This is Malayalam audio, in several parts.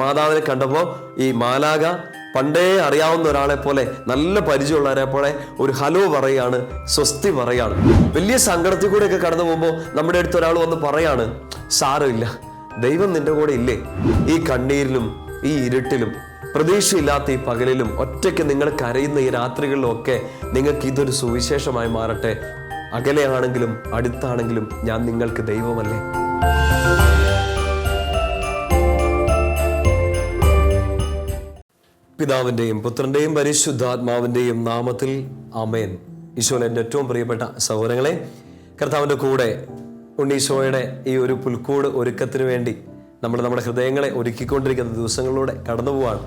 മാതാവിനെ കണ്ടപ്പോൾ ഈ മാലാക പണ്ടേ അറിയാവുന്ന ഒരാളെ പോലെ, നല്ല പരിചയമുള്ളവരെ പോലെ ഒരു ഹലോ പറയാണ്, സ്വസ്തി പറയാണ്. വലിയ സങ്കടത്തിൽ കൂടെയൊക്കെ കടന്നു പോകുമ്പോൾ നമ്മുടെ അടുത്ത് ഒരാൾ വന്ന് പറയാണ്, സാരമില്ല, ദൈവം നിന്റെ കൂടെ ഇല്ലേ. ഈ കണ്ണീരിലും ഈ ഇരുട്ടിലും പ്രതീക്ഷയില്ലാത്ത ഈ പകലിലും ഒറ്റയ്ക്ക് നിങ്ങൾ കരയുന്ന ഈ രാത്രികളിലും ഒക്കെ നിങ്ങൾക്ക് ഇതൊരു സുവിശേഷമായി മാറട്ടെ. അകലെയാണെങ്കിലും അടുത്താണെങ്കിലും ഞാൻ നിങ്ങൾക്ക് ദൈവമല്ലേ. പിതാവിൻ്റെയും പുത്രൻ്റെയും പരിശുദ്ധാത്മാവിൻ്റെയും നാമത്തിൽ ആമേൻ. ഈശോയിൽ എൻ്റെ ഏറ്റവും പ്രിയപ്പെട്ട സഹോദരങ്ങളെ, കർത്താവിൻ്റെ കൂടെ ഉണ്ണീശോയുടെ ഈ ഒരു പുൽക്കൂട് ഒരുക്കത്തിന് വേണ്ടി നമ്മുടെ ഹൃദയങ്ങളെ ഒരുക്കിക്കൊണ്ടിരിക്കുന്ന ദിവസങ്ങളിലൂടെ കടന്നു പോവാണ്.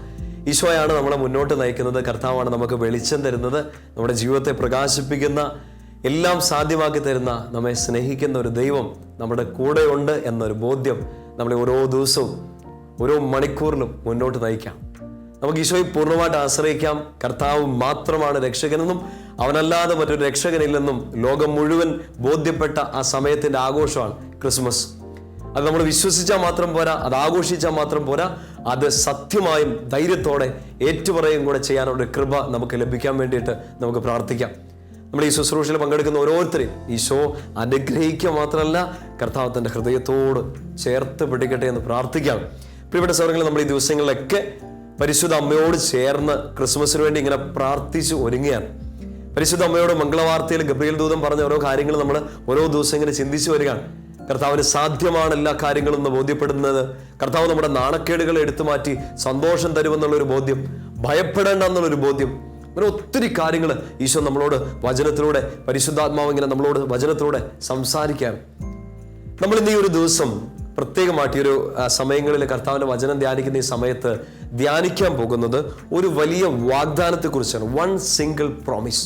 ഈശോയാണ് നമ്മളെ മുന്നോട്ട് നയിക്കുന്നത്. കർത്താവാണ് നമുക്ക് വെളിച്ചം തരുന്നത്, നമ്മുടെ ജീവിതത്തെ പ്രകാശിപ്പിക്കുന്ന, എല്ലാം സാധ്യമാക്കി തരുന്ന, നമ്മെ സ്നേഹിക്കുന്ന ഒരു ദൈവം നമ്മുടെ കൂടെയുണ്ട് എന്നൊരു ബോധ്യം നമ്മളെ ഓരോ ദിവസവും ഓരോ മണിക്കൂറിലും മുന്നോട്ട് നയിക്കാം. നമുക്ക് ഈശോയെ പൂർണ്ണമായിട്ട് ആശ്രയിക്കാം. കർത്താവ് മാത്രമാണ് രക്ഷകനെന്നും അവനല്ലാതെ മറ്റൊരു രക്ഷകനില്ലെന്നും ലോകം മുഴുവൻ ബോധ്യപ്പെട്ട ആ സമയത്തിൻ്റെ ആഘോഷമാണ് ക്രിസ്മസ്. അത് നമ്മൾ വിശ്വസിച്ചാൽ മാത്രം പോരാ, അത് ആഘോഷിച്ചാൽ മാത്രം പോരാ, അത് സത്യമായും ധൈര്യത്തോടെ ഏറ്റുപറയും കൂടെ ചെയ്യാനുള്ള കൃപ നമുക്ക് ലഭിക്കാൻ വേണ്ടിയിട്ട് നമുക്ക് പ്രാർത്ഥിക്കാം. നമ്മുടെ ഈ ശുശ്രൂഷയിൽ പങ്കെടുക്കുന്ന ഓരോരുത്തരെയും ഈശോ അനുഗ്രഹിക്കുക മാത്രമല്ല, കർത്താവ് തൻ്റെ ഹൃദയത്തോട് ചേർത്ത് പിടിക്കട്ടെ എന്ന് പ്രാർത്ഥിക്കാം. പ്രിയപ്പെട്ട സഹോദരങ്ങളെ, നമ്മൾ ഈ ദിവസങ്ങളിലൊക്കെ പരിശുദ്ധ അമ്മയോട് ചേർന്ന് ക്രിസ്മസിന് വേണ്ടി ഇങ്ങനെ പ്രാർത്ഥിച്ച് ഒരുങ്ങുകയാണ്. പരിശുദ്ധ അമ്മയോട് മംഗളവാർത്തയിൽ ഗബ്രിയേൽ ദൂതൻ പറഞ്ഞ ഓരോ കാര്യങ്ങൾ നമ്മൾ ഓരോ ദിവസം ഇങ്ങനെ ചിന്തിച്ചു വരികയാണ്. കർത്താവിന് സാധ്യമാണ് എല്ലാ കാര്യങ്ങളും എന്ന് ബോധ്യപ്പെടുന്നത്. കർത്താവ് നമ്മുടെ നാണക്കേടുകളെ എടുത്തു മാറ്റി സന്തോഷം തരുമെന്നുള്ളൊരു ബോധ്യം, ഭയപ്പെടേണ്ട എന്നുള്ളൊരു ബോധ്യം, അങ്ങനെ ഒത്തിരി കാര്യങ്ങൾ ഈശോ നമ്മളോട് വചനത്തിലൂടെ, പരിശുദ്ധാത്മാവ് ഇങ്ങനെ നമ്മളോട് വചനത്തിലൂടെ സംസാരിക്കുകയാണ്. നമ്മൾ ഇന്ന് ഈ ഒരു ദിവസം പ്രത്യേകമായിട്ട് ഈ ഒരു സമയങ്ങളിൽ കർത്താവിൻ്റെ വചനം ധ്യാനിക്കുന്ന ഈ സമയത്ത് ധ്യാനിക്കാൻ പോകുന്നത് ഒരു വലിയ വാഗ്ദാനത്തെക്കുറിച്ചാണ്. One single promise.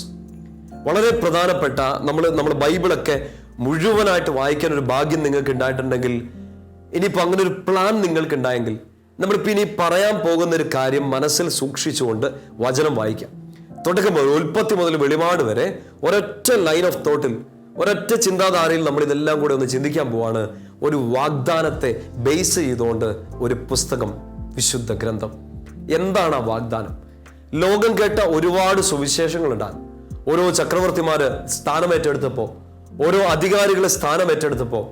വളരെ പ്രധാനപ്പെട്ട, നമ്മൾ ബൈബിളൊക്കെ മുഴുവനായിട്ട് വായിക്കാൻ ഒരു ഭാഗ്യം നിങ്ങൾക്ക് ഉണ്ടായിട്ടുണ്ടെങ്കിൽ, ഇനിയിപ്പോൾ അങ്ങനെ ഒരു പ്ലാൻ നിങ്ങൾക്ക് ഉണ്ടായെങ്കിൽ, നമ്മളിപ്പോൾ ഇനി പറയാൻ പോകുന്ന ഒരു കാര്യം മനസ്സിൽ സൂക്ഷിച്ചുകൊണ്ട് വചനം വായിക്കാം. തുടക്കം മുതൽ ഉൽപ്പത്തി മുതൽ വെളിപാട് വരെ ഒരൊറ്റ ലൈൻ ഓഫ് തോട്ടിൽ, ഒരൊറ്റ ചിന്താധാരയിൽ നമ്മൾ ഇതെല്ലാം കൂടെ ഒന്ന് ചിന്തിക്കാൻ പോവാണ്. ഒരു വാഗ്ദാനത്തെ ബേസ് ചെയ്തുകൊണ്ട് ഒരു പുസ്തകം, വിശുദ്ധ ഗ്രന്ഥം. എന്താണ് ആ വാഗ്ദാനം? ലോകം കേട്ട ഒരുപാട് സുവിശേഷങ്ങളുണ്ടാകും. ഓരോ ചക്രവർത്തിമാര് സ്ഥാനമേറ്റെടുത്തപ്പോൾ, ഓരോ അധികാരികൾ സ്ഥാനമേറ്റെടുത്തപ്പോൾ,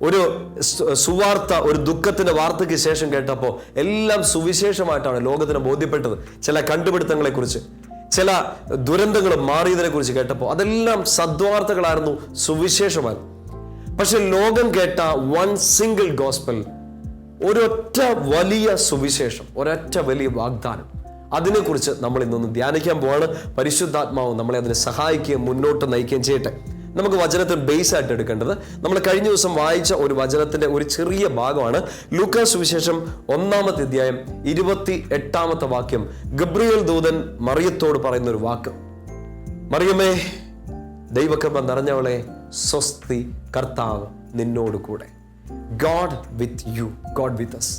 ഒരു സുവാർത്ത, ഒരു ദുഃഖത്തിന്റെ വാർത്തയ്ക്ക് ശേഷം കേട്ടപ്പോൾ എല്ലാം സുവിശേഷമായിട്ടാണ് ലോകത്തിന് ബോധ്യപ്പെട്ടത്. ചില കണ്ടുപിടുത്തങ്ങളെ കുറിച്ച്, ചില ദുരന്തങ്ങൾ മാറിയതിനെ കുറിച്ച് കേട്ടപ്പോൾ അതെല്ലാം സദ്വാർത്തകളായിരുന്നു, സുവിശേഷമായിരുന്നു. പക്ഷെ ലോകം കേട്ട വൺ സിംഗിൾ ഗോസ്പൽ, ഒരൊറ്റ വലിയ സുവിശേഷം, ഒരൊറ്റ വലിയ വാഗ്ദാനം, അതിനെക്കുറിച്ച് നമ്മൾ ഇന്നൊന്ന് ധ്യാനിക്കാൻ പോവാണ്. പരിശുദ്ധാത്മാവ് നമ്മളെ അതിനെ സഹായിക്കുകയും മുന്നോട്ട് നയിക്കുകയും ചെയ്യട്ടെ. നമുക്ക് വചനത്തിൽ ബേസ് ആയിട്ട് എടുക്കേണ്ടത്, നമ്മൾ കഴിഞ്ഞ ദിവസം വായിച്ച ഒരു വചനത്തിന്റെ ഒരു ചെറിയ ഭാഗമാണ്. ലൂക്കാ സുവിശേഷം 1-ാമത്തെ അധ്യായം 28-ാമത്തെ വാക്യം. ഗബ്രിയേൽ ദൂതൻ മറിയത്തോട് പറയുന്ന ഒരു വാക്ക്: മറിയമേ, ദൈവകൃപ നിറഞ്ഞവളെ, സ്വസ്തി, കർത്താവ് നിന്നോട് കൂടെ. God with you, God with us.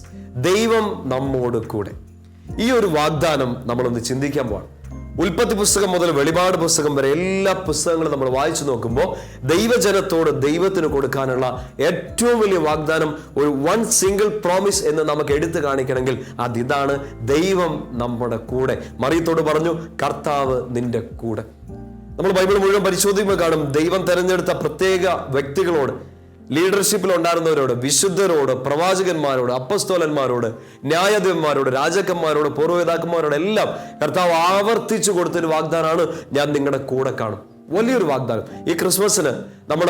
ദൈവം നമ്മോട് കൂടെ. ഈ ഒരു വാഗ്ദാനം നമ്മളൊന്ന് ചിന്തിക്കാൻ പോവാണ്. ഉൽപ്പത്തി പുസ്തകം മുതൽ വെളിപാട് പുസ്തകം വരെ എല്ലാ പുസ്തകങ്ങളും നമ്മൾ വായിച്ചു നോക്കുമ്പോൾ ദൈവജനത്തോട് ദൈവത്തിന് കൊടുക്കാനുള്ള ഏറ്റവും വലിയ വാഗ്ദാനം, ഒരു വൺ സിംഗിൾ പ്രോമിസ് എന്ന് നമുക്ക് എടുത്തു കാണിക്കണമെങ്കിൽ അതിതാണ്: ദൈവം നമ്മുടെ കൂടെ. മറിയത്തോട് പറഞ്ഞു, കർത്താവ് നിന്റെ കൂടെ. നമ്മൾ ബൈബിൾ മുഴുവൻ പരിശോധിക്കുമ്പോൾ കാണും, ദൈവം തെരഞ്ഞെടുത്ത പ്രത്യേക വ്യക്തികളോട്, ലീഡർഷിപ്പിൽ ഉണ്ടായിരുന്നവരോട്, വിശുദ്ധരോട്, പ്രവാചകന്മാരോട്, അപ്പസ്തോലന്മാരോട്, ന്യായാധിപന്മാരോട്, രാജാക്കന്മാരോട്, പൂർവ്വപിതാക്കന്മാരോട് എല്ലാം കർത്താവ് ആവർത്തിച്ചു കൊടുത്തൊരു വാഗ്ദാനമാണ്, ഞാൻ നിങ്ങളുടെ കൂടെ കാണും. വലിയൊരു വാഗ്ദാനം. ഈ ക്രിസ്മസിന് നമ്മൾ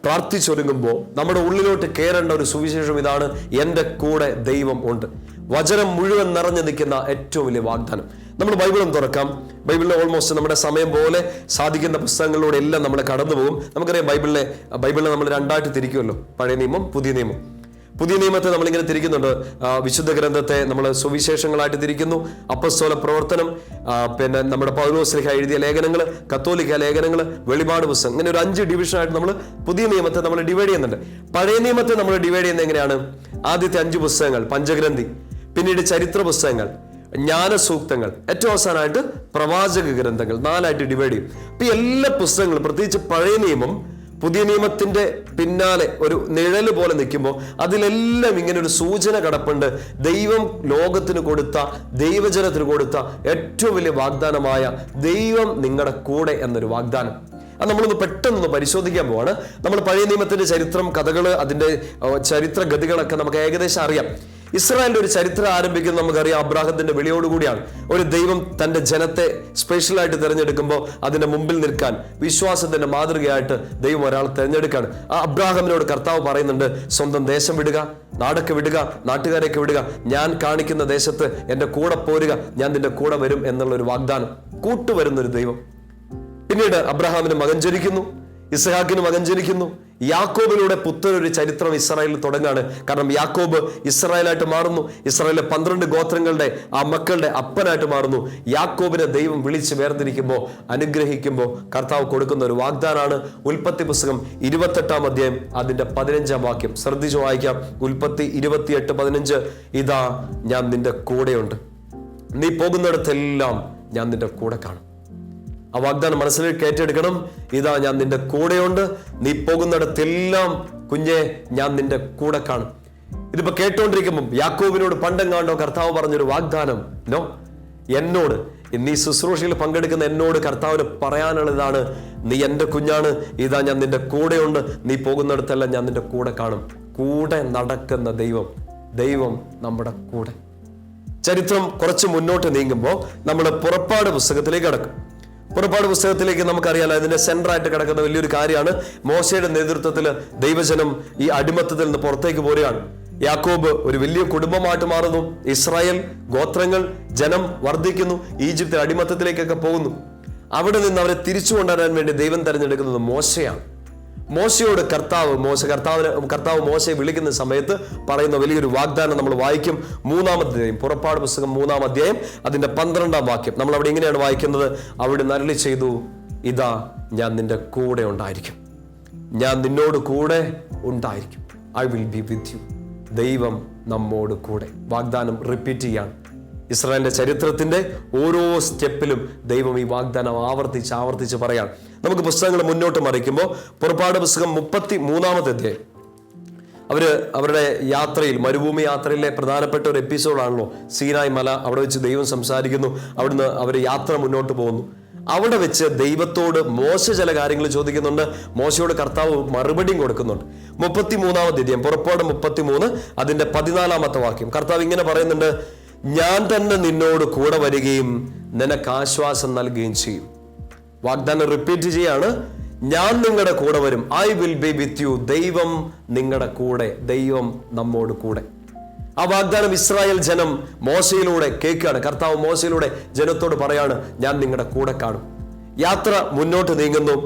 പ്രാർത്ഥിച്ചൊരുങ്ങുമ്പോൾ നമ്മുടെ ഉള്ളിലോട്ട് കയറേണ്ട ഒരു സുവിശേഷം ഇതാണ്: എൻ്റെ കൂടെ ദൈവം ഉണ്ട്. വചനം മുഴുവൻ നിറഞ്ഞു നിൽക്കുന്ന ഏറ്റവും വലിയ വാഗ്ദാനം. നമ്മൾ ബൈബിളും തുറക്കാം. ബൈബിളിലെ ഓൾമോസ്റ്റ് നമ്മുടെ സമയം പോലെ സാധിക്കുന്ന പുസ്തകങ്ങളിലൂടെ എല്ലാം നമ്മൾ കടന്നു പോകും. നമുക്കറിയാം, ബൈബിളിനെ നമ്മൾ രണ്ടായിട്ട് തിരിക്കുമല്ലോ, പഴയ നിയമം, പുതിയ നിയമം. പുതിയ നിയമത്തെ നമ്മളിങ്ങനെ തിരിക്കുന്നുണ്ട്. വിശുദ്ധ ഗ്രന്ഥത്തെ നമ്മൾ സുവിശേഷങ്ങളായിട്ട് തിരിക്കുന്നു, അപ്പസ്തോല പ്രവർത്തനം, പിന്നെ നമ്മുടെ പൗലോസ്ലീഹ എഴുതിയ ലേഖനങ്ങൾ, കത്തോലിക്ക ലേഖനങ്ങൾ, വെളിപാട് പുസ്തകം, ഇങ്ങനെ ഒരു 5 ഡിവിഷനായിട്ട് നമ്മൾ പുതിയ നിയമത്തെ നമ്മൾ ഡിവൈഡ് ചെയ്യുന്നുണ്ട്. പഴയ നിയമത്തെ നമ്മൾ ഡിവൈഡ് ചെയ്യുന്നത് എങ്ങനെയാണ്? ആദ്യത്തെ 5 പുസ്തകങ്ങൾ പഞ്ചഗ്രന്ഥി, പിന്നീട് ചരിത്ര പുസ്തകങ്ങൾ, ജ്ഞാനസൂക്തങ്ങൾ, ഏറ്റവും അവസാനമായിട്ട് പ്രവാചക ഗ്രന്ഥങ്ങൾ, 4ആയിട്ട് ഡിവൈഡ് ചെയ്യും. അപ്പൊ എല്ലാ പുസ്തകങ്ങളും, പ്രത്യേകിച്ച് പഴയ നിയമം പുതിയ നിയമത്തിന്റെ പിന്നാലെ ഒരു നിഴല് പോലെ നിൽക്കുമ്പോൾ അതിലെല്ലാം ഇങ്ങനെ ഒരു സൂചന കിടപ്പുണ്ട്. ദൈവം ലോകത്തിന് കൊടുത്ത, ദൈവജനത്തിന് കൊടുത്ത ഏറ്റവും വലിയ വാഗ്ദാനമായ ദൈവം നിങ്ങളുടെ കൂടെ എന്നൊരു വാഗ്ദാനം. അത് നമ്മളൊന്ന് പെട്ടെന്ന് പരിശോധിക്കാൻ പോവാണ്. നമ്മൾ പഴയ നിയമത്തിന്റെ ചരിത്രം, കഥകള്, അതിന്റെ ചരിത്ര ഗതികളൊക്കെ നമുക്ക് ഏകദേശം അറിയാം. ഇസ്രായേലിന്റെ ഒരു ചരിത്രം ആരംഭിക്കുന്നത് നമുക്കറിയാം അബ്രാഹത്തിന്റെ വിളിയോടുകൂടിയാണ്. ഒരു ദൈവം തന്റെ ജനത്തെ സ്പെഷ്യലായിട്ട് തിരഞ്ഞെടുക്കുമ്പോൾ അതിന്റെ മുമ്പിൽ നിൽക്കാൻ വിശ്വാസത്തിന്റെ മാതൃകയായിട്ട് ദൈവം ഒരാൾ തിരഞ്ഞെടുക്കുകയാണ്. ആ അബ്രാഹമിനോട് കർത്താവ് പറയുന്നുണ്ട്, സ്വന്തം ദേശം വിടുക, നാടൊക്കെ വിടുക, നാട്ടുകാരെയൊക്കെ വിടുക, ഞാൻ കാണിക്കുന്ന ദേശത്ത് എൻ്റെ കൂടെ പോരുക, ഞാൻ നിന്റെ കൂടെ വരും എന്നുള്ളൊരു വാഗ്ദാനം. കൂട്ടുവരുന്നൊരു ദൈവം. പിന്നീട് അബ്രഹാമിന് മകൻ ജനിക്കുന്നു, ഇസ്ഹാക്കിന് മകൻ ജനിക്കുന്നു. യാക്കോബിലൂടെ പുത്തനൊരു ചരിത്രം ഇസ്രായേലിൽ തുടങ്ങാണ്. കാരണം യാക്കോബ് ഇസ്രായേലായിട്ട് മാറുന്നു. ഇസ്രായേലിലെ 12 ഗോത്രങ്ങളുടെ ആ മക്കളുടെ അപ്പനായിട്ട് മാറുന്നു. യാക്കോബിനെ ദൈവം വിളിച്ച് വേർതിരിക്കുമ്പോൾ, അനുഗ്രഹിക്കുമ്പോൾ കർത്താവ് കൊടുക്കുന്ന ഒരു വാഗ്ദാനാണ്. ഉൽപ്പത്തി പുസ്തകം 28-ാം അധ്യായം അതിന്റെ 15-ാം വാക്യം ശ്രദ്ധിച്ചു വായിക്കാം. ഉൽപ്പത്തി 28:15. ഇതാ ഞാൻ നിന്റെ കൂടെയുണ്ട്, നീ പോകുന്നിടത്തെല്ലാം ഞാൻ നിന്റെ കൂടെ കാണും. ആ വാഗ്ദാനം മനസ്സിലേക്ക് ഏറ്റെടുക്കണം. ഇതാ ഞാൻ നിന്റെ കൂടെയുണ്ട്, നീ പോകുന്നിടത്തെല്ലാം കുഞ്ഞെ ഞാൻ നിന്റെ കൂടെ കാണും. ഇതിപ്പോ കേട്ടോണ്ടിരിക്കുമ്പോൾ യാക്കോബിനോട് പണ്ടെങ്ങാണ്ടോ കർത്താവ് പറഞ്ഞൊരു വാഗ്ദാനം നോ, എന്നോട് ഇന്ന് ഈ ശുശ്രൂഷയിൽ പങ്കെടുക്കുന്ന എന്നോട് കർത്താവിന് പറയാനുള്ളതാണ്, നീ എൻ്റെ കുഞ്ഞാണ്, ഇതാ ഞാൻ നിന്റെ കൂടെയുണ്ട്, നീ പോകുന്നിടത്തെല്ലാം ഞാൻ നിന്റെ കൂടെ കാണും. കൂടെ നടക്കുന്ന ദൈവം നമ്മുടെ കൂടെ. ചരിത്രം കുറച്ച് മുന്നോട്ട് നീങ്ങുമ്പോൾ നമ്മൾ പുറപ്പാട് പുസ്തകത്തിലേക്ക് കടക്കും. പുറപ്പാട് പുസ്തകത്തിലേക്ക് നമുക്കറിയാലോ, അതിന്റെ സെന്ററായിട്ട് കിടക്കുന്ന വലിയൊരു കാര്യമാണ് മോശയുടെ നേതൃത്വത്തിൽ ദൈവജനം ഈ അടിമത്തത്തിൽ നിന്ന് പുറത്തേക്ക് പോരുകയാണ്. യാക്കോബ് ഒരു വലിയ കുടുംബമായിട്ട് മാറുന്നു. ഇസ്രായേൽ ഗോത്രങ്ങൾ, ജനം വർദ്ധിക്കുന്നു. ഈജിപ്തിൽ അടിമത്തത്തിലേക്കൊക്കെ പോകുന്നു. അവിടെ നിന്ന് അവരെ തിരിച്ചു കൊണ്ടുവരാൻ വേണ്ടി ദൈവം തെരഞ്ഞെടുക്കുന്നത് മോശയാണ്. മോശയോട് കർത്താവ് മോശയെ വിളിക്കുന്ന സമയത്ത് പറയുന്ന വലിയൊരു വാഗ്ദാനം നമ്മൾ വായിക്കും. 3-ാം അധ്യായം, പുറപ്പാട് പുസ്തകം 3-ാം അധ്യായം അതിന്റെ 12-ാം വാക്യം. നമ്മൾ അവിടെ ഇങ്ങനെയാണ് വായിക്കുന്നത്, അവിടെ അരുളി ചെയ്തു, ഇതാ ഞാൻ നിന്റെ കൂടെ ഉണ്ടായിരിക്കും, ഞാൻ നിന്നോട് കൂടെ ഉണ്ടായിരിക്കും, I will be with you. ദൈവം നമ്മോട് കൂടെ. വാഗ്ദാനം റിപ്പീറ്റ് ചെയ്യാണ്. ഇസ്രായേലിന്റെ ചരിത്രത്തിന്റെ ഓരോ സ്റ്റെപ്പിലും ദൈവം ഈ വാഗ്ദാനം ആവർത്തിച്ച് പറയാണ്. നമുക്ക് പുസ്തകങ്ങൾ മുന്നോട്ട് മറിക്കുമ്പോൾ പുറപ്പാട് പുസ്തകം 33-ാമത്തെ അധ്യായം, അവരുടെ യാത്രയിൽ, മരുഭൂമി യാത്രയിലെ പ്രധാനപ്പെട്ട ഒരു എപ്പിസോഡാണല്ലോ സീനായ് മല. അവിടെ വെച്ച് ദൈവം സംസാരിക്കുന്നു. അവിടുന്ന് അവർ യാത്ര മുന്നോട്ട് പോകുന്നു. അവിടെ വെച്ച് ദൈവത്തോട് മോശ ചില കാര്യങ്ങൾ ചോദിക്കുന്നുണ്ട്. മോശയോട് കർത്താവ് മറുപടിയും കൊടുക്കുന്നുണ്ട്. 33-ാമത്തെ അധ്യായം, പുറപ്പാട് 33 അതിന്റെ 14-ാമത്തെ വാക്യം. കർത്താവ് ഇങ്ങനെ പറയുന്നുണ്ട്, ഞാൻ തന്നെ നിന്നോട് കൂടെ വരികയും നിനക്ക് ആശ്വാസം നൽകുകയും ചെയ്യും. വാഗ്ദാനം റിപ്പീറ്റ് ചെയ്യാണ്, ഞാൻ നിങ്ങളുടെ കൂടെ വരും, I will be with you. ദൈവം നിങ്ങളുടെ കൂടെ, ദൈവം നമ്മോട് കൂടെ. ആ വാഗ്ദാനം ഇസ്രായേൽ ജനം മോശയിലൂടെ കേൾക്കുകയാണ്. കർത്താവ് മോശയിലൂടെ ജനത്തോട് പറയാണ്, ഞാൻ നിങ്ങളുടെ കൂടെ കാണും. യാത്ര മുന്നോട്ട് നീങ്ങുന്നു.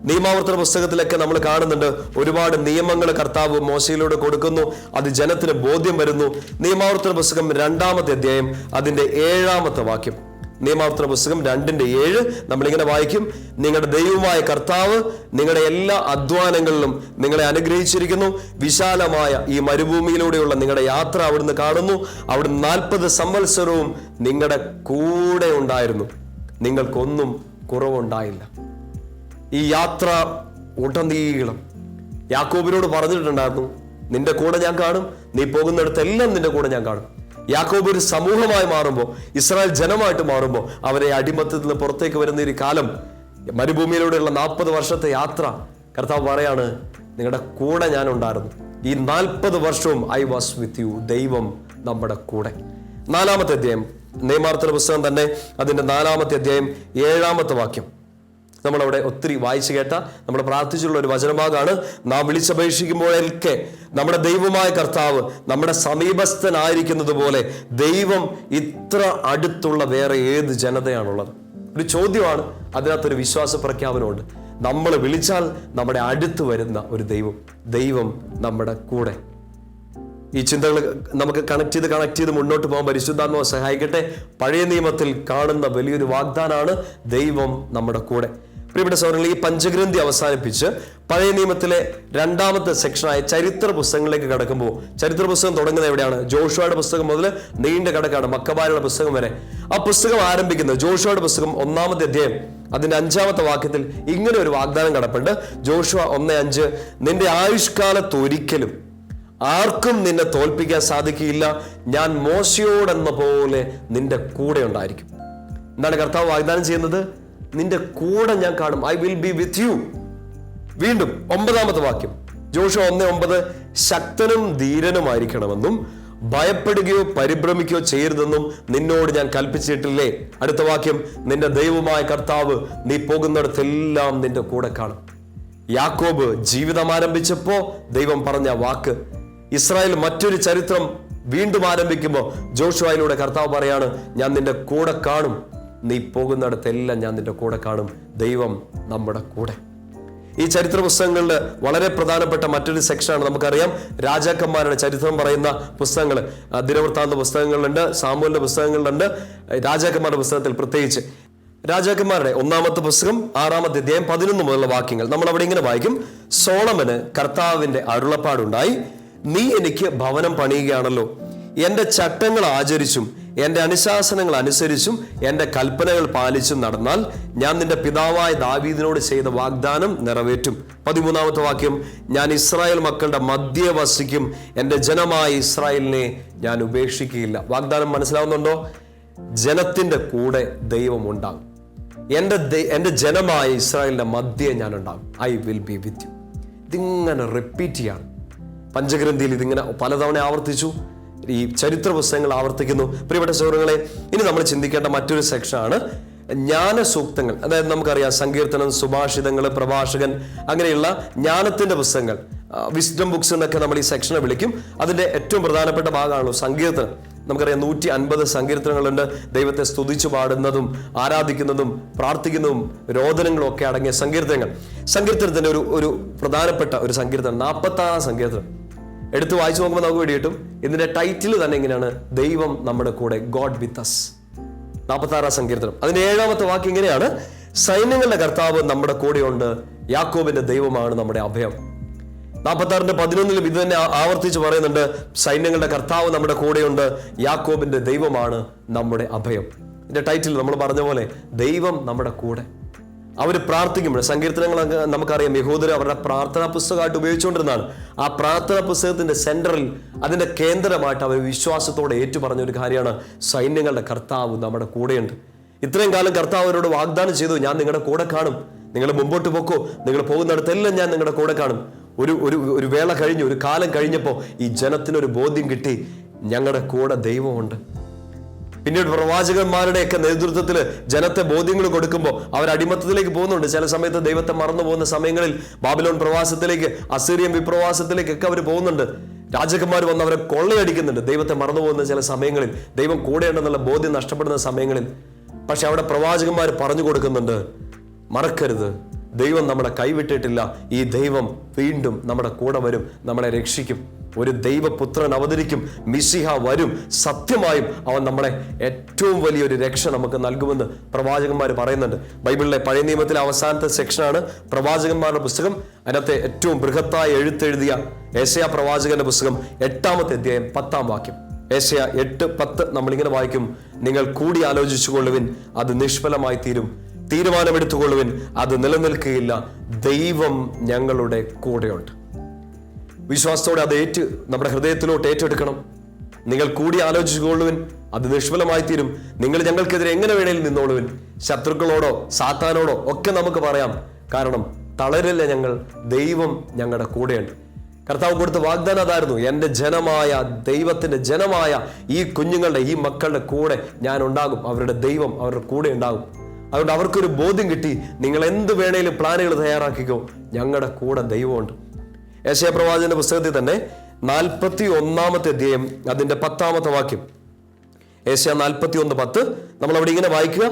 നിയമാവർത്തന പുസ്തകത്തിലൊക്കെ നമ്മൾ കാണുന്നുണ്ട്, ഒരുപാട് നിയമങ്ങൾ കർത്താവ് മോശയിലൂടെ കൊടുക്കുന്നു. അത് ജനത്തിന് ബോധ്യം വരുന്നു. നിയമാവർത്തന പുസ്തകം 2-ാമത്തെ അധ്യായം അതിന്റെ 7-ാമത്തെ വാക്യം. നിയമാവർത്തന പുസ്തകം 2:7 നമ്മളിങ്ങനെ വായിക്കും, നിങ്ങളുടെ ദൈവമായ കർത്താവ് നിങ്ങളുടെ എല്ലാ അധ്വാനങ്ങളിലും നിങ്ങളെ അനുഗ്രഹിച്ചിരിക്കുന്നു. വിശാലമായ ഈ മരുഭൂമിയിലൂടെയുള്ള നിങ്ങളുടെ യാത്ര അവിടുന്ന് കാണുന്നു. അവിടുന്ന് 40 സംവത്സരവും നിങ്ങളുടെ കൂടെ ഉണ്ടായിരുന്നു, നിങ്ങൾക്കൊന്നും കുറവുണ്ടായില്ല. ഈ യാത്ര ഉടനീളം യാക്കോബിനോട് പറഞ്ഞിട്ടുണ്ടായിരുന്നു, നിന്റെ കൂടെ ഞാൻ കാണും, നീ പോകുന്നിടത്തെല്ലാം നിന്റെ കൂടെ ഞാൻ കാണും. യാക്കോബ് ഒരു സമൂഹമായി മാറുമ്പോൾ, ഇസ്രായേൽ ജനമായിട്ട് മാറുമ്പോൾ, അവരെ അടിമത്തത്തിൽ നിന്ന് പുറത്തേക്ക് വരുന്ന ഒരു കാലം, മരുഭൂമിയിലൂടെയുള്ള 40 വർഷത്തെ യാത്ര, കർത്താവ് പറയാണ്, നിങ്ങളുടെ കൂടെ ഞാൻ ഉണ്ടായിരുന്നു. ഈ 40 വർഷവും ഐ വാസ് വിത്ത് യു. ദൈവം നമ്മുടെ കൂടെ. 4-ാമത്തെ അധ്യായം, നിയമാവർത്തന പുസ്തകം തന്നെ അതിന്റെ 4-ാമത്തെ അധ്യായം 7-ാമത്തെ വാക്യം. നമ്മളവിടെ ഒത്തിരി വായിച്ചു കേട്ട, നമ്മൾ പ്രാർത്ഥിച്ചുള്ള ഒരു വചനഭാഗമാണ്. നാം വിളിച്ചപേക്ഷിക്കുമ്പോഴൊക്കെ നമ്മുടെ ദൈവമായ കർത്താവ് നമ്മുടെ സമീപസ്ഥനായിരിക്കുന്നത് പോലെ ദൈവം ഇത്ര അടുത്തുള്ള വേറെ ഏത് ജനതയാണുള്ളത്? ഒരു ചോദ്യമാണ്. അതിനകത്തൊരു വിശ്വാസ പ്രഖ്യാപനമുണ്ട്. നമ്മൾ വിളിച്ചാൽ നമ്മുടെ അടുത്ത് വരുന്ന ഒരു ദൈവം നമ്മുടെ കൂടെ. ഈ ചിന്തകൾ നമുക്ക് കണക്ട് ചെയ്ത് മുന്നോട്ട് പോകാൻ പരിശുദ്ധാത്മാവ് സഹായിക്കട്ടെ. പഴയ നിയമത്തിൽ കാണുന്ന വലിയൊരു വാഗ്ദാനമാണ് ദൈവം നമ്മുടെ കൂടെ. പ്രിയപ്പെട്ട സഹോദരങ്ങളെ, ഈ പഞ്ചഗ്രന്ഥി അവസാനിപ്പിച്ച് പഴയ നിയമത്തിലെ 2-ാമത്തെ സെക്ഷനായ ചരിത്ര പുസ്തകങ്ങളിലേക്ക് കടക്കുമ്പോൾ, ചരിത്ര പുസ്തകം തുടങ്ങുന്നത് എവിടെയാണ്? ജോഷുവയുടെ പുസ്തകം മുതൽ നീണ്ട കടക്കാണ് മക്കബാരുടെ പുസ്തകം വരെ. ആ പുസ്തകം ആരംഭിക്കുന്നത്, ജോഷുവയുടെ പുസ്തകം 1-ാമത്തെ അധ്യായം അതിന്റെ 5-ാമത്തെ വാക്യത്തിൽ ഇങ്ങനെ ഒരു വാഗ്ദാനം കിടപ്പുണ്ട്. ജോഷുവ 1:5, നിന്റെ ആയുഷ്കാലത്ത് ഒരിക്കലും ആർക്കും നിന്നെ തോൽപ്പിക്കാൻ സാധിക്കില്ല, ഞാൻ മോശയോടെന്ന പോലെ നിന്റെ കൂടെ ഉണ്ടായിരിക്കും. എന്താണ് കർത്താവ് വാഗ്ദാനം ചെയ്യുന്നത്? നിന്റെ കൂടെ ഞാൻ കാണും. I will be with you. വീണ്ടും 9-ാമത്തെ വാക്യം ജോഷുവ 1:9, ശക്തനും ധീരനുമായിരിക്കണമെന്നും ഭയപ്പെടുകയോ പരിഭ്രമിക്കുകയോ ചെയ്യരുതെന്നും നിന്നോട് ഞാൻ കൽപ്പിച്ചിട്ടില്ലേ. അടുത്ത വാക്യം, നിന്റെ ദൈവമായ കർത്താവ് നീ പോകുന്നിടത്തെല്ലാം നിന്റെ കൂടെ കാണും. യാക്കോബ് ജീവിതം ആരംഭിച്ചപ്പോ ദൈവം പറഞ്ഞ വാക്ക്, ഇസ്രായേൽ മറ്റൊരു ചരിത്രം വീണ്ടും ആരംഭിക്കുമ്പോൾ ജോഷുവയിലൂടെ കർത്താവ് പറയാണ്, ഞാൻ നിന്റെ കൂടെ കാണും, നീ പോകുന്നിടത്തെല്ലാം ഞാൻ നിന്റെ കൂടെ കാണും. ദൈവം നമ്മുടെ കൂടെ. ഈ ചരിത്ര പുസ്തകങ്ങളിൽ വളരെ പ്രധാനപ്പെട്ട മറ്റൊരു സെക്ഷനാണ്, നമുക്കറിയാം, രാജാക്കന്മാരുടെ ചരിത്രം പറയുന്ന പുസ്തകങ്ങൾ. ദിനവൃത്താന്ത പുസ്തകങ്ങളിലുണ്ട്, സാമൂഹ്യ പുസ്തകങ്ങളിലുണ്ട്, രാജാക്കന്മാരുടെ പുസ്തകത്തിൽ പ്രത്യേകിച്ച്. രാജാക്കന്മാരുടെ 1-ാമത്തെ പുസ്തകം 6-ാമത്തെ അധ്യായം 11 മുതലുള്ള വാക്യങ്ങൾ നമ്മൾ അവിടെ ഇങ്ങനെ വായിക്കും. സോളമന് കർത്താവിന്റെ അരുളപ്പാടുണ്ടായി, നീ എനിക്ക് ഭവനം പണിയുകയാണല്ലോ, എന്റെ ചട്ടങ്ങൾ ആചരിച്ചും എന്റെ അനുശാസനങ്ങൾ അനുസരിച്ചും എന്റെ കൽപ്പനകൾ പാലിച്ചും നടന്നാൽ ഞാൻ നിന്റെ പിതാവായ ദാവീദിനോട് ചെയ്ത വാഗ്ദാനം നിറവേറ്റും. 13-ാമത്തെ വാക്യം, ഞാൻ ഇസ്രായേൽ മക്കളുടെ മധ്യേ വസിക്കും, എന്റെ ജനമായ ഇസ്രായേലിനെ ഞാൻ ഉപേക്ഷിക്കുകയില്ല. വാഗ്ദാനം മനസ്സിലാവുന്നുണ്ടോ? ജനത്തിന്റെ കൂടെ ദൈവം ഉണ്ടാകും. എന്റെ ജനമായ ഇസ്രായേലിന്റെ മധ്യേ ഞാൻ ഉണ്ടാകും. I will be with you. ഇതിങ്ങനെ റിപ്പീറ്റ് ചെയ്യാണ്. പഞ്ചഗ്രന്ഥിയിൽ ഇതിങ്ങനെ പലതവണ ആവർത്തിച്ചു. ഈ ചരിത്ര പുസ്തകങ്ങൾ ആവർത്തിക്കുന്നു. പ്രിയപ്പെട്ട സഹോദരങ്ങളെ, ഇനി നമ്മൾ ചിന്തിക്കേണ്ട മറ്റൊരു സെക്ഷനാണ് ജ്ഞാനസൂക്തങ്ങൾ. അതായത് നമുക്കറിയാം, സങ്കീർത്തനം, സുഭാഷിതങ്ങൾ, പ്രഭാഷകൻ, അങ്ങനെയുള്ള ജ്ഞാനത്തിന്റെ പുസ്തകങ്ങൾ, വിസ്ഡം ബുക്സ് എന്നൊക്കെ നമ്മൾ ഈ സെക്ഷനെ വിളിക്കും. അതിന്റെ ഏറ്റവും പ്രധാനപ്പെട്ട ഭാഗമാണല്ലോ സങ്കീർത്തനം. നമുക്കറിയാം 150 സങ്കീർത്തനങ്ങളുണ്ട്. ദൈവത്തെ സ്തുതിച്ചു പാടുന്നതും ആരാധിക്കുന്നതും പ്രാർത്ഥിക്കുന്നതും രോദനങ്ങളും ഒക്കെ അടങ്ങിയ സങ്കീർത്തനങ്ങൾ. സങ്കീർത്തനത്തിന്റെ ഒരു പ്രധാനപ്പെട്ട ഒരു സങ്കീർത്തനം 46-ാം സങ്കീർത്തനം എടുത്ത് വായിച്ചു നോക്കുമ്പോൾ നമുക്ക് വേണ്ടിയിട്ടും ഇതിന്റെ ടൈറ്റിൽ തന്നെ ഇങ്ങനെയാണ്, ദൈവം നമ്മുടെ കൂടെ, ഗോഡ് വിത്ത് അസ്. 46-ാം സങ്കീർത്തനം അതിന്റെ 7-ാമത്തെ വാക്യം ഇങ്ങനെയാണ്, സൈന്യങ്ങളുടെ കർത്താവ് നമ്മുടെ കൂടെയുണ്ട്, യാക്കോബിന്റെ ദൈവമാണ് നമ്മുടെ അഭയം. 46-ന്റെ 11-ലും ഇത് തന്നെ ആവർത്തിച്ച് പറയുന്നുണ്ട്, സൈന്യങ്ങളുടെ കർത്താവ് നമ്മുടെ കൂടെയുണ്ട്, യാക്കോബിന്റെ ദൈവമാണ് നമ്മുടെ അഭയം. ഇതിന്റെ ടൈറ്റിൽ നമ്മൾ പറഞ്ഞ പോലെ ദൈവം നമ്മുടെ കൂടെ. അവർ പ്രാർത്ഥിക്കുമ്പോൾ സങ്കീർത്തനങ്ങൾ നമുക്കറിയാം, യഹൂദർ അവരുടെ പ്രാർത്ഥനാ പുസ്തകമായിട്ട് ഉപയോഗിച്ചുകൊണ്ടിരുന്നതാണ്. ആ പ്രാർത്ഥനാ പുസ്തകത്തിന്റെ സെന്ററിൽ, അതിന്റെ കേന്ദ്രമായിട്ട് അവർ വിശ്വാസത്തോടെ ഏറ്റുപറഞ്ഞ ഒരു കാര്യമാണ്, സൈന്യങ്ങളുടെ കർത്താവ് നമ്മുടെ കൂടെയുണ്ട്. ഇത്രയും കാലം കർത്താവ് അവരോട് വാഗ്ദാനം ചെയ്തു, ഞാൻ നിങ്ങളുടെ കൂടെ കാണും, നിങ്ങൾ മുമ്പോട്ട് പോക്കോ, നിങ്ങൾ പോകുന്നിടത്തെല്ലാം ഞാൻ നിങ്ങളുടെ കൂടെ കാണും. ഒരു വേള കഴിഞ്ഞു, ഒരു കാലം കഴിഞ്ഞപ്പോൾ ഈ ജനത്തിനൊരു ബോധ്യം കിട്ടി, ഞങ്ങളുടെ കൂടെ ദൈവമുണ്ട്. പിന്നീട് പ്രവാചകന്മാരുടെയൊക്കെ നേതൃത്വത്തിൽ ജനത്തെ ബോധ്യങ്ങൾ കൊടുക്കുമ്പോൾ അവർ അടിമത്തത്തിലേക്ക് പോകുന്നുണ്ട്. ചില സമയത്ത് ദൈവത്തെ മറന്നു പോകുന്ന സമയങ്ങളിൽ ബാബിലോൺ പ്രവാസത്തിലേക്ക്, അസീറിയൻ വിപ്രവാസത്തിലേക്കൊക്കെ അവർ പോകുന്നുണ്ട്. രാജാക്കന്മാർ വന്ന് അവരെ കൊള്ളയടിക്കുന്നുണ്ട്. ദൈവത്തെ മറന്നു പോകുന്ന ചില സമയങ്ങളിൽ, ദൈവം കൂടെയുണ്ടെന്നുള്ള ബോധ്യം നഷ്ടപ്പെടുന്ന സമയങ്ങളിൽ. പക്ഷെ അവിടെ പ്രവാചകന്മാർ പറഞ്ഞു കൊടുക്കുന്നുണ്ട്, മറക്കരുത്, ദൈവം നമ്മളെ കൈവിട്ടിട്ടില്ല, ഈ ദൈവം വീണ്ടും നമ്മുടെ കൂടെ വരും, നമ്മളെ രക്ഷിക്കും. ഒരു ദൈവപുത്രൻ അവതരിക്കും, മിശിഹ വരും, സത്യമായും അവൻ നമ്മളെ ഏറ്റവും വലിയൊരു രക്ഷ നമുക്ക് നൽകുമെന്ന് പ്രവാചകന്മാർ പറയുന്നുണ്ട്. ബൈബിളിലെ പഴയ നിയമത്തിലെ അവസാനത്തെ സെക്ഷനാണ് പ്രവാചകന്മാരുടെ പുസ്തകം. അതിനകത്തെ ഏറ്റവും ബൃഹത്തായ എഴുത്തെഴുതിയ യെശയ്യാ പ്രവാചകന്റെ പുസ്തകം 8-ാമത്തെ അധ്യായം 10-ാം വാക്യം. യെശയ്യാ 8:10 നമ്മളിങ്ങനെ വായിക്കും, നിങ്ങൾ കൂടി ആലോചിച്ചുകൊള്ളുവിൻ, അത് നിഷ്ഫലമായി തീരും, തീരുമാനമെടുത്തുകൊള്ളുവിൻ, അത് നിലനിൽക്കുകയില്ല, ദൈവം ഞങ്ങളുടെ കൂടെയുണ്ട്. വിശ്വാസത്തോടെ അത് നമ്മുടെ ഹൃദയത്തിലോട്ട് ഏറ്റെടുക്കണം. നിങ്ങൾ കൂടി ആലോചിച്ചുകൊള്ളുവിൻ, അത് നിഷ്ഫലമായി തീരും, നിങ്ങൾ ഞങ്ങൾക്കെതിരെ എങ്ങനെ വേണേലും നിന്നോളുവിൻ. ശത്രുക്കളോടോ സാത്താനോടോ ഒക്കെ നമുക്ക് പറയാം, കാരണം തളരില്ല ഞങ്ങൾ, ദൈവം ഞങ്ങളുടെ കൂടെയുണ്ട്. കർത്താവ് കൊടുത്ത വാഗ്ദാനം അതായിരുന്നു, എൻ്റെ ജനമായ ദൈവത്തിന്റെ ജനമായ ഈ കുഞ്ഞുങ്ങളുടെ, ഈ മക്കളുടെ കൂടെ ഞാൻ ഉണ്ടാകും, അവരുടെ ദൈവം അവരുടെ കൂടെ ഉണ്ടാകും. അതുകൊണ്ട് അവർക്കൊരു ബോധ്യം കിട്ടി, നിങ്ങൾ എന്ത് വേണേലും പ്ലാനുകൾ തയ്യാറാക്കിക്കോ, ഞങ്ങളുടെ കൂടെ ദൈവമുണ്ട്. യെശയ്യാ പ്രവാചകന്റെ പുസ്തകത്തിൽ തന്നെ 41-ാമത്തെ അധ്യായം അതിന്റെ 10-ാമത്തെ വാക്യം, യെശയ്യാ 41:10 നമ്മൾ അവിടെ ഇങ്ങനെ വായിക്കുക,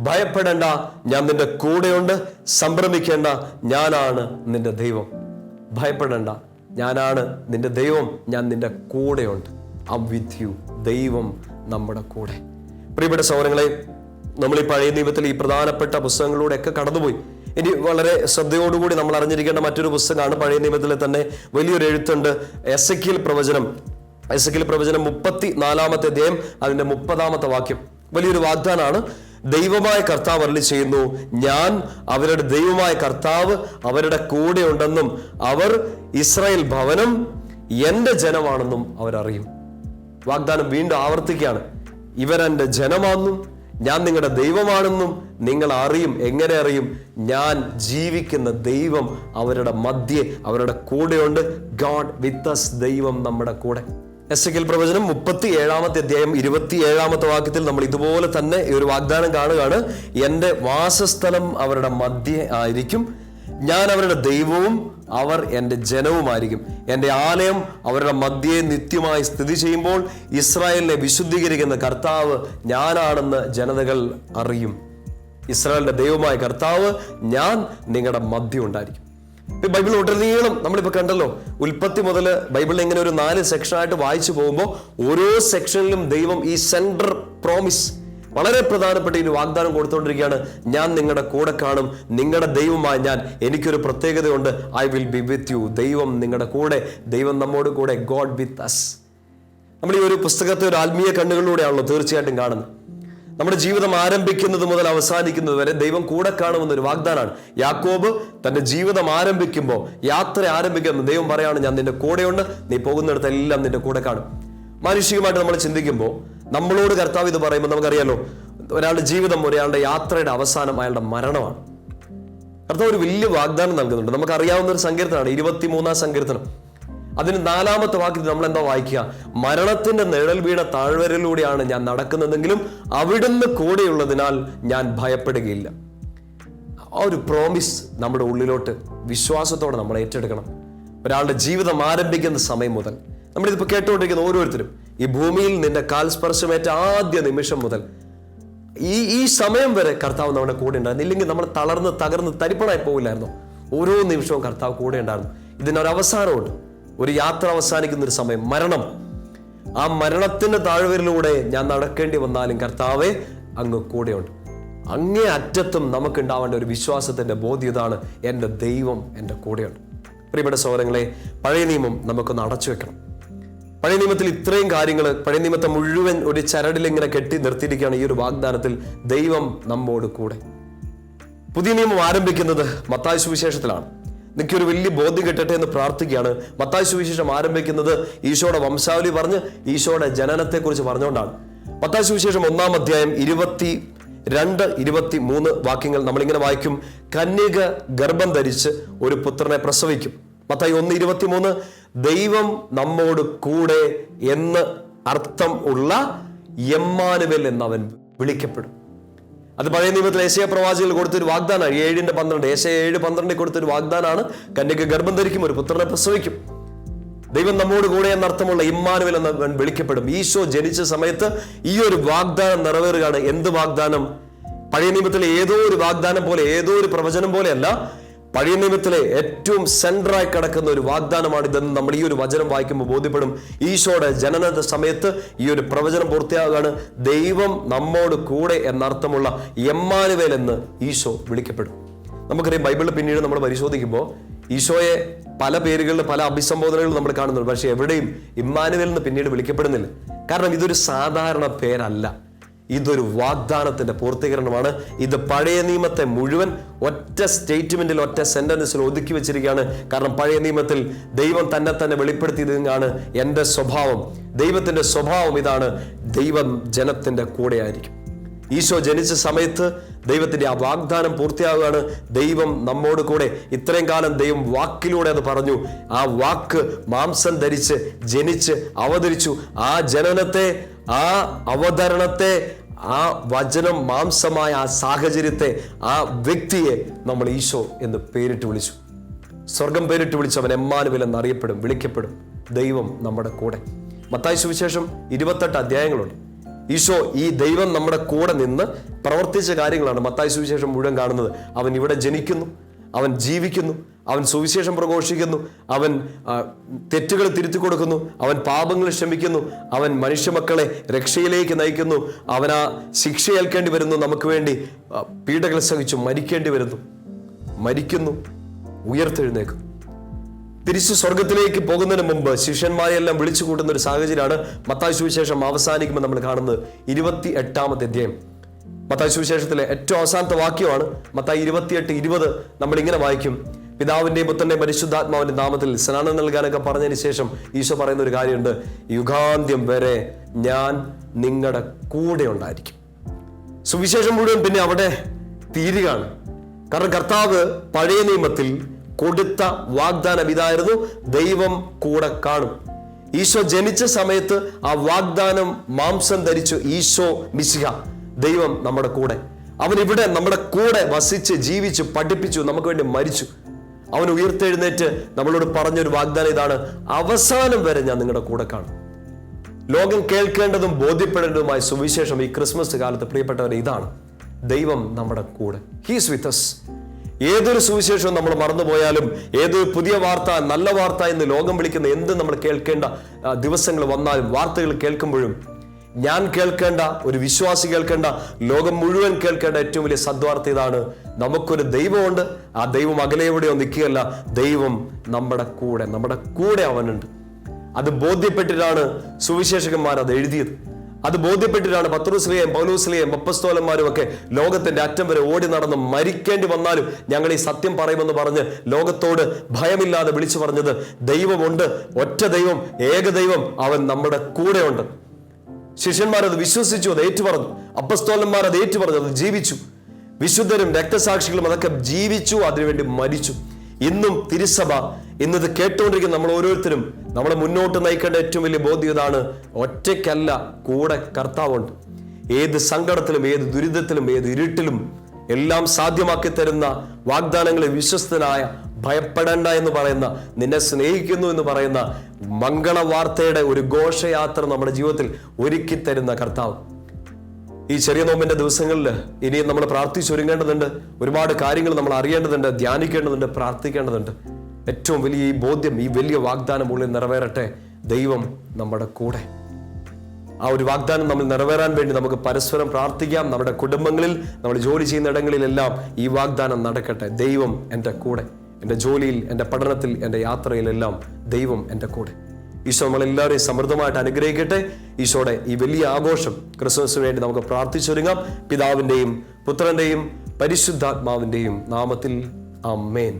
ഭയപ്പെടേണ്ട, ഞാൻ നിന്റെ കൂടെയുണ്ട്, സംഭ്രമിക്കേണ്ട, ഞാനാണ് നിന്റെ ദൈവം. ഭയപ്പെടേണ്ട, ഞാനാണ് നിന്റെ ദൈവം, ഞാൻ നിന്റെ കൂടെയുണ്ട്. I am with you. ദൈവം നമ്മുടെ കൂടെ. പ്രിയപ്പെട്ട സഹോദരങ്ങളെ, നമ്മൾ ഈ പഴയ നിയമത്തിൽ ഈ പ്രധാനപ്പെട്ട പുസ്തകങ്ങളിലൂടെയൊക്കെ കടന്നുപോയി. ഇനി വളരെ ശ്രദ്ധയോടുകൂടി നമ്മൾ അറിഞ്ഞിരിക്കേണ്ട മറ്റൊരു പുസ്തകമാണ് പഴയ നിയമത്തിലെ തന്നെ വലിയൊരു എഴുത്തുണ്ട്, എസെക്കിയേൽ പ്രവചനം. എസെക്കിയേൽ പ്രവചനം 34-ാമത്തെ അധ്യായം അതിന്റെ 30-ാമത്തെ വാക്യം. വലിയൊരു വാഗ്ദാനമാണ്. ദൈവമായ കർത്താവ് അരുളി ചെയ്യുന്നു, ഞാൻ അവരുടെ ദൈവമായ കർത്താവ് അവരുടെ കൂടെ ഉണ്ടെന്നും അവർ ഇസ്രായേൽ ഭവനം എന്റെ ജനമാണെന്നും അവരറിയും. വാഗ്ദാനം വീണ്ടും ആവർത്തിക്കുകയാണ്. ഇവരെന്റെ ജനമാണെന്നും ഞാൻ നിങ്ങളുടെ ദൈവമാണെന്നും നിങ്ങൾ അറിയും. എങ്ങനെ അറിയും? ഞാൻ ജീവിക്കുന്ന ദൈവം അവരുടെ മധ്യേ, അവരുടെ കൂടെയുണ്ട്. ഗോഡ് വിത്ത് us, ദൈവം നമ്മുടെ കൂടെ. എസെക്കിയേൽ പ്രവചനം 37-ാമത്തെ അധ്യായം 27-ാമത്തെ വാക്യത്തിൽ നമ്മൾ ഇതുപോലെ തന്നെ ഈ ഒരു വാഗ്ദാനം കാണുകയാണ്. എന്റെ വാസസ്ഥലം അവരുടെ മധ്യേ ആയിരിക്കും, ഞാൻ അവരുടെ ദൈവവും അവർ എൻ്റെ ജനവുമായിരിക്കും. എൻ്റെ ആലയം അവരുടെ മധ്യേ നിത്യമായി സ്ഥിതി ചെയ്യുമ്പോൾ ഇസ്രായേലിനെ വിശുദ്ധീകരിക്കുന്ന കർത്താവ് ഞാനാണെന്ന് ജനതകൾ അറിയും. ഇസ്രായേലിന്റെ ദൈവമായ കർത്താവ് ഞാൻ നിങ്ങളുടെ മധ്യം ഉണ്ടായിരിക്കും. ബൈബിൾ ഉടനീളം നമ്മളിപ്പോൾ കണ്ടല്ലോ, ഉൽപ്പത്തി മുതൽ ബൈബിളിൽ ഇങ്ങനെ ഒരു 4 സെക്ഷനായിട്ട് വായിച്ചു പോകുമ്പോൾ ഓരോ സെക്ഷനിലും ദൈവം ഈ സെൻട്രൽ പ്രോമിസ്, വളരെ പ്രധാനപ്പെട്ട ഒരു വാഗ്ദാനം കൊടുത്തുകൊണ്ടിരിക്കുകയാണ്. ഞാൻ നിങ്ങളുടെ കൂടെ കാണും, നിങ്ങളുടെ ദൈവമായ ഞാൻ, എനിക്കൊരു പ്രത്യേകതയുണ്ട്. I will be with you. ദൈവം നിങ്ങളുടെ കൂടെ, ദൈവം നമ്മോട് കൂടെ. ഗോഡ് വിത്ത് us. നമ്മൾ ഈ ഒരു പുസ്തകത്തെ ഒരു ആത്മീയ കണ്ണുകളിലൂടെയാണല്ലോ തീർച്ചയായിട്ടും കാണുന്നത്. നമ്മുടെ ജീവിതം ആരംഭിക്കുന്നത് മുതൽ അവസാനിക്കുന്നത് വരെ ദൈവം കൂടെ കാണുമെന്നൊരു വാഗ്ദാനമാണ്. യാക്കോബ് തന്റെ ജീവിതം ആരംഭിക്കുമ്പോൾ, യാത്ര ആരംഭിക്കുമ്പോൾ ദൈവം പറയാണ്, ഞാൻ നിന്റെ കൂടെയുണ്ട്, നീ പോകുന്നിടത്തെല്ലാം നിന്റെ കൂടെ കാണും. മാനുഷികമായിട്ട് നമ്മൾ ചിന്തിക്കുമ്പോൾ നമ്മളോട് കർത്താവ് ഇത് പറയുമ്പോൾ നമുക്കറിയാലോ, ഒരാളുടെ ജീവിതം, ഒരാളുടെ യാത്രയുടെ അവസാനം അയാളുടെ മരണമാണ്. കർത്താവ് ഒരു വലിയ വാഗ്ദാനം നൽകുന്നുണ്ട്. നമുക്കറിയാവുന്ന ഒരു സങ്കീർത്തനമാണ് 23-ാം സങ്കീർത്തനം. അതിന് 4-ാമത്തെ വാക്യത്തിൽ നമ്മൾ എന്താ വായിക്കുക? മരണത്തിന്റെ നിഴൽ വീണ താഴ്വരയിലൂടെയാണ് ഞാൻ നടക്കുന്നതെങ്കിലും അവിടുന്ന് കൂടെയുള്ളതിനാൽ ഞാൻ ഭയപ്പെടുകയില്ല. ആ ഒരു പ്രോമിസ് നമ്മുടെ ഉള്ളിലോട്ട് വിശ്വാസത്തോടെ നമ്മൾ ഏറ്റെടുക്കണം. ഒരാളുടെ ജീവിതം ആരംഭിക്കുന്ന സമയം മുതൽ, നമ്മളിതിപ്പോൾ കേട്ടുകൊണ്ടിരിക്കുന്ന ഓരോരുത്തരും, ഈ ഭൂമിയിൽ നിന്റെ കാൽസ്പർശമേറ്റ ആദ്യ നിമിഷം മുതൽ ഈ സമയം വരെ കർത്താവ് നമ്മുടെ കൂടെ ഉണ്ടായിരുന്നു. ഇല്ലെങ്കിൽ നമ്മൾ തളർന്ന് തകർന്ന് തരിപ്പണായി പോകില്ലായിരുന്നു. ഓരോ നിമിഷവും കർത്താവ് കൂടെ ഉണ്ടായിരുന്നു. ഇതിനൊരവസാനമുണ്ട്. ഒരു യാത്ര അവസാനിക്കുന്ന ഒരു സമയം, മരണം. ആ മരണത്തിന്റെ താഴ്വരയിലൂടെ ഞാൻ നടക്കേണ്ടി വന്നാലും കർത്താവെ അങ്ങ് കൂടെയുണ്ട്. അങ്ങേ അറ്റത്തും നമുക്ക് ഉണ്ടാവേണ്ട ഒരു വിശ്വാസത്തിന്റെ ബോധ്യതാണ്, എൻ്റെ ദൈവം എൻ്റെ കൂടെയുണ്ട്. പ്രിയപ്പെട്ട സഹോദരങ്ങളെ, പഴയ നിയമം നമുക്കൊന്ന് അടച്ചു വെക്കണം. പഴയ നിയമത്തിൽ ഇത്രയും കാര്യങ്ങൾ, പഴയ നിയമത്തെ മുഴുവൻ ഒരു ചരടിൽ ഇങ്ങനെ കെട്ടി നിർത്തിയിരിക്കുകയാണ് ഈ ഒരു വാഗ്ദാനത്തിൽ, ദൈവം നമ്മോട് കൂടെ. പുതിയ നിയമം ആരംഭിക്കുന്നത് മത്തായി സുവിശേഷത്തിലാണ്. എനിക്കൊരു വലിയ ബോധ്യം കിട്ടട്ടെ എന്ന് പ്രാർത്ഥിക്കുകയാണ്. മത്തായി സുവിശേഷം ആരംഭിക്കുന്നത് ഈശോയുടെ വംശാവലി പറഞ്ഞ്, ഈശോയുടെ ജനനത്തെക്കുറിച്ച് പറഞ്ഞുകൊണ്ടാണ്. മത്തായി സുവിശേഷം 1-ാം അധ്യായം 22-23 വാക്യങ്ങൾ നമ്മളിങ്ങനെ വായിക്കും. കന്യക ഗർഭം ധരിച്ച് ഒരു പുത്രനെ പ്രസവിക്കും. മത്തായി 1:23, ദൈവം നമ്മോട് കൂടെ എന്ന് അർത്ഥം ഉള്ള എമ്മാനുവേൽ എന്നവൻ വിളിക്കപ്പെടും. അത് പഴയ നിയമത്തിൽ യെശയ്യാ പ്രവാചകൻ കൊടുത്തൊരു വാഗ്ദാനമാണ്. 7:12 യെശയ്യാ 7:12 കൊടുത്തൊരു വാഗ്ദാനമാണ്. കന്യക ഗർഭം ധരിക്കും, ഒരു പുത്രനെ പ്രസവിക്കും. ദൈവം നമ്മോട് കൂടെ എന്നർത്ഥമുള്ള ഇമ്മാനുവേൽ എന്നവൻ വിളിക്കപ്പെടും. ഈശോ ജനിച്ച സമയത്ത് ഈ ഒരു വാഗ്ദാനം നിറവേറുകയാണ്. എന്ത് വാഗ്ദാനം? പഴയ നിയമത്തിലെ ഏതോ ഒരു വാഗ്ദാനം പോലെ, ഏതോ ഒരു പ്രവചനം പോലെയല്ല, പഴയ നിയമത്തിലെ ഏറ്റവും സെൻട്രായി കിടക്കുന്ന ഒരു വാഗ്ദാനമാണ് ഇതെന്ന് നമ്മൾ ഈ ഒരു വചനം വായിക്കുമ്പോൾ ബോധ്യപ്പെടും. ഈശോയുടെ ജനന സമയത്ത് ഈ ഒരു പ്രവചനം പൂർത്തിയാകുകയാണ്. ദൈവം നമ്മോട് കൂടെ എന്നർത്ഥമുള്ള എമ്മാനുവേൽ എന്ന് ഈശോ വിളിക്കപ്പെടും. നമുക്കറിയാം, ബൈബിളിൽ പിന്നീട് നമ്മൾ പരിശോധിക്കുമ്പോൾ ഈശോയെ പല പേരുകളിൽ, പല അഭിസംബോധനകളിൽ നമ്മൾ കാണുന്നുണ്ട്. പക്ഷെ എവിടെയും ഇമ്മാനുവേൽ എന്ന് പിന്നീട് വിളിക്കപ്പെടുന്നില്ല. കാരണം ഇതൊരു സാധാരണ പേരല്ല, ഇതൊരു വാഗ്ദാനത്തിന്റെ പൂർത്തീകരണമാണ്. ഇത് പഴയ നിയമത്തെ മുഴുവൻ ഒറ്റ സ്റ്റേറ്റ്മെന്റിൽ, ഒറ്റ സെന്റൻസിൽ ഒതുക്കി വെച്ചിരിക്കുകയാണ്. കാരണം പഴയ നിയമത്തിൽ ദൈവം തന്നെ വെളിപ്പെടുത്തിയതാണ് എൻ്റെ സ്വഭാവം. ദൈവത്തിന്റെ സ്വഭാവം ഇതാണ്, ദൈവം ജനത്തിന്റെ കൂടെ ആയിരിക്കും. ഈശോ ജനിച്ച സമയത്ത് ദൈവത്തിന്റെ ആ വാഗ്ദാനം പൂർത്തിയാവുകയാണ്. ദൈവം നമ്മോട് കൂടെ. ഇത്രയും കാലം ദൈവം വാക്കിലൂടെ അത് പറഞ്ഞു. ആ വാക്ക് മാംസം ധരിച്ച് ജനിച്ച് അവതരിച്ചു. ആ ജനനത്തെ, ആ അവതരണത്തെ, ആ വചനം മാംസമായ ആ സാഹചര്യത്തെ, ആ വ്യക്തിയെ നമ്മൾ ഈശോ എന്ന് പേരിട്ട് വിളിച്ചു. സ്വർഗം പേരിട്ട് വിളിച്ചവൻ എമ്മാനുവേൽ എന്നറിയപ്പെടും, വിളിക്കപ്പെടും. ദൈവം നമ്മുടെ കൂടെ. മത്തായി സുവിശേഷം 28 അധ്യായങ്ങളുണ്ട്. ഈശോ ഈ ദൈവം നമ്മുടെ കൂടെ നിന്ന് പ്രവർത്തിച്ച കാര്യങ്ങളാണ് മത്തായി സുവിശേഷം മുഴുവൻ കാണുന്നത്. അവൻ ഇവിടെ ജനിക്കുന്നു, അവൻ ജീവിക്കുന്നു, അവൻ സുവിശേഷം പ്രഘോഷിക്കുന്നു, അവൻ തെറ്റുകൾ തിരുത്തി കൊടുക്കുന്നു, അവൻ പാപങ്ങൾ ക്ഷമിക്കുന്നു, അവൻ മനുഷ്യമക്കളെ രക്ഷയിലേക്ക് നയിക്കുന്നു, അവൻ ആ ശിക്ഷ ഏൽക്കേണ്ടി വരുന്നു, നമുക്ക് വേണ്ടി പീഡകൾ സഹിച്ചു മരിക്കേണ്ടി വരുന്നു, മരിക്കുന്നു, ഉയർത്തെഴുന്നേക്കും. തിരിച്ച് സ്വർഗത്തിലേക്ക് പോകുന്നതിന് മുമ്പ് ശിഷ്യന്മാരെല്ലാം വിളിച്ചു കൂട്ടുന്ന ഒരു സാഹചര്യമാണ് മത്തായി സുവിശേഷം അവസാനിക്കുമ്പോൾ നമ്മൾ കാണുന്നത്. 28-ാമത്തെ അധ്യായം മത്തായി സുവിശേഷത്തിലെ ഏറ്റവും അവസാനത്തെ വാക്യമാണ് മത്തായി 28:20. നമ്മൾ ഇങ്ങനെ വായിക്കും, പിതാവിന്റെയും പുത്രന്റെയും പരിശുദ്ധാത്മാവിന്റെ നാമത്തിൽ സ്നാനം നൽകാനൊക്കെ പറഞ്ഞതിന് ശേഷം ഈശോ പറയുന്ന ഒരു കാര്യമുണ്ട്, യുഗാന്ത്യം വരെ ഞാൻ നിങ്ങളുടെ കൂടെ ഉണ്ടായിരിക്കും. സുവിശേഷം മുഴുവൻ പിന്നെ അവിടെ തീരുകയാണ്. കാരണം കർത്താവ് പഴയ നിയമത്തിൽ കൊടുത്ത വാഗ്ദാനം ഇതായിരുന്നു, ദൈവം കൂടെ കാണും. ഈശോ ജനിച്ച സമയത്ത് ആ വാഗ്ദാനം മാംസം ധരിച്ചു. ഈശോ മിശിഹ, ദൈവം നമ്മുടെ കൂടെ. അവൻ ഇവിടെ നമ്മുടെ കൂടെ വസിച്ച് ജീവിച്ചു, പഠിപ്പിച്ചു, നമുക്ക് വേണ്ടി മരിച്ചു. അവൻ ഉയർത്തെഴുന്നേറ്റ് നമ്മളോട് പറഞ്ഞൊരു വാഗ്ദാനം ഇതാണ്, അവസാനം വരെ ഞാൻ നിങ്ങളുടെ കൂടെ കാണും. ലോകം കേൾക്കേണ്ടതും ബോധ്യപ്പെടേണ്ടതുമായ സുവിശേഷം ഈ ക്രിസ്മസ് കാലത്ത് പ്രിയപ്പെട്ടവരെ ഇതാണ്, ദൈവം നമ്മുടെ കൂടെ. ഹീസ് വിത്ത് us. ഏതൊരു സുവിശേഷവും നമ്മൾ മറന്നുപോയാലും, ഏതൊരു പുതിയ വാർത്ത, നല്ല വാർത്ത എന്ന് ലോകം വിളിക്കുന്ന എന്ത് നമ്മൾ കേൾക്കേണ്ട ദിവസങ്ങൾ വന്നാലും, വാർത്തകൾ കേൾക്കുമ്പോഴും ഞാൻ കേൾക്കേണ്ട, ഒരു വിശ്വാസി കേൾക്കേണ്ട, ലോകം മുഴുവൻ കേൾക്കേണ്ട ഏറ്റവും വലിയ സദ്വാർത്ത ഇതാണ്, നമുക്കൊരു ദൈവമുണ്ട്. ആ ദൈവം അകലെ എവിടെയോ നിൽക്കുകയല്ല, ദൈവം നമ്മുടെ കൂടെ അവനുണ്ട്. അത് ബോധ്യപ്പെട്ടിട്ടാണ് സുവിശേഷകന്മാർ അത് എഴുതിയത്. അത് ബോധ്യപ്പെട്ടിട്ടാണ് പത്രോസ്ലിയും പൗലോസ്ലിയും അപ്പസ്തോലന്മാരും ഒക്കെ ലോകത്തിന്റെ അറ്റം വരെ ഓടി നടന്ന് മരിക്കേണ്ടി വന്നാലും ഞങ്ങൾ ഈ സത്യം പറയുമെന്ന് പറഞ്ഞ് ലോകത്തോട് ഭയമില്ലാതെ വിളിച്ചു പറഞ്ഞത്, ദൈവമുണ്ട്, ഒറ്റ ദൈവം, ഏക ദൈവം, അവൻ നമ്മുടെ കൂടെ ഉണ്ട്. ശിഷ്യന്മാർ അത് വിശ്വസിച്ചു, അത് ഏറ്റുപറഞ്ഞു. അപ്പസ്തോലന്മാർ അത് ഏറ്റുപറഞ്ഞു, അത് ജീവിച്ചു. വിശുദ്ധരും രക്തസാക്ഷികളും അതൊക്കെ ജീവിച്ചു, അതിനുവേണ്ടി മരിച്ചു. ഇന്നും തിരുസഭ, ഇന്നത് കേട്ടുകൊണ്ടിരിക്കുന്ന നമ്മൾ ഓരോരുത്തരും നമ്മളെ മുന്നോട്ട് നയിക്കേണ്ട ഏറ്റവും വലിയ ബോധ്യം ഇതാണ്, ഒറ്റയ്ക്കല്ല, കൂടെ കർത്താവുണ്ട്. ഏത് സങ്കടത്തിലും, ഏത് ദുരിതത്തിലും, ഏത് ഇരുട്ടിലും എല്ലാം സാധ്യമാക്കി തരുന്ന വാഗ്ദാനങ്ങളെ വിശ്വസ്തനായ, ഭയപ്പെടേണ്ട എന്ന് പറയുന്ന, നിന്നെ സ്നേഹിക്കുന്നു എന്ന് പറയുന്ന മംഗളവാർത്തയുടെ ഒരു ഘോഷയാത്ര നമ്മുടെ ജീവിതത്തിൽ ഒരുക്കി തരുന്ന കർത്താവ്. ഈ ചെറിയ നോമ്പിന്റെ ദിവസങ്ങളിൽ ഇനിയും നമ്മൾ പ്രാർത്ഥിച്ചൊരുങ്ങേണ്ടതുണ്ട്. ഒരുപാട് കാര്യങ്ങൾ നമ്മൾ അറിയേണ്ടതുണ്ട്, ധ്യാനിക്കേണ്ടതുണ്ട്, പ്രാർത്ഥിക്കേണ്ടതുണ്ട്. ഏറ്റവും വലിയ ഈ ബോധ്യം, ഈ വലിയ വാഗ്ദാനം ഉള്ളിൽ നിറവേറട്ടെ, ദൈവം നമ്മുടെ കൂടെ. ആ ഒരു വാഗ്ദാനം നമ്മൾ നിറവേറാൻ വേണ്ടി നമുക്ക് പരസ്പരം പ്രാർത്ഥിക്കാം. നമ്മുടെ കുടുംബങ്ങളിൽ, നമ്മൾ ജോലി ചെയ്യുന്ന ഇടങ്ങളിലെല്ലാം ഈ വാഗ്ദാനം നടക്കട്ടെ. ദൈവം എൻ്റെ കൂടെ, എൻ്റെ ജോലിയിൽ, എൻ്റെ പഠനത്തിൽ, എൻ്റെ യാത്രയിലെല്ലാം ദൈവം എൻ്റെ കൂടെ. ഈശോ നമ്മളെല്ലാവരെയും സമൃദ്ധമായിട്ട് അനുഗ്രഹിക്കട്ടെ. ഈശോയുടെ ഈ വലിയ ആഘോഷം ക്രിസ്മസിന് വേണ്ടി നമുക്ക് പ്രാർത്ഥിച്ചൊരുങ്ങാം. പിതാവിൻ്റെയും പുത്രൻ്റെയും പരിശുദ്ധാത്മാവിൻ്റെയും നാമത്തിൽ ആമേൻ.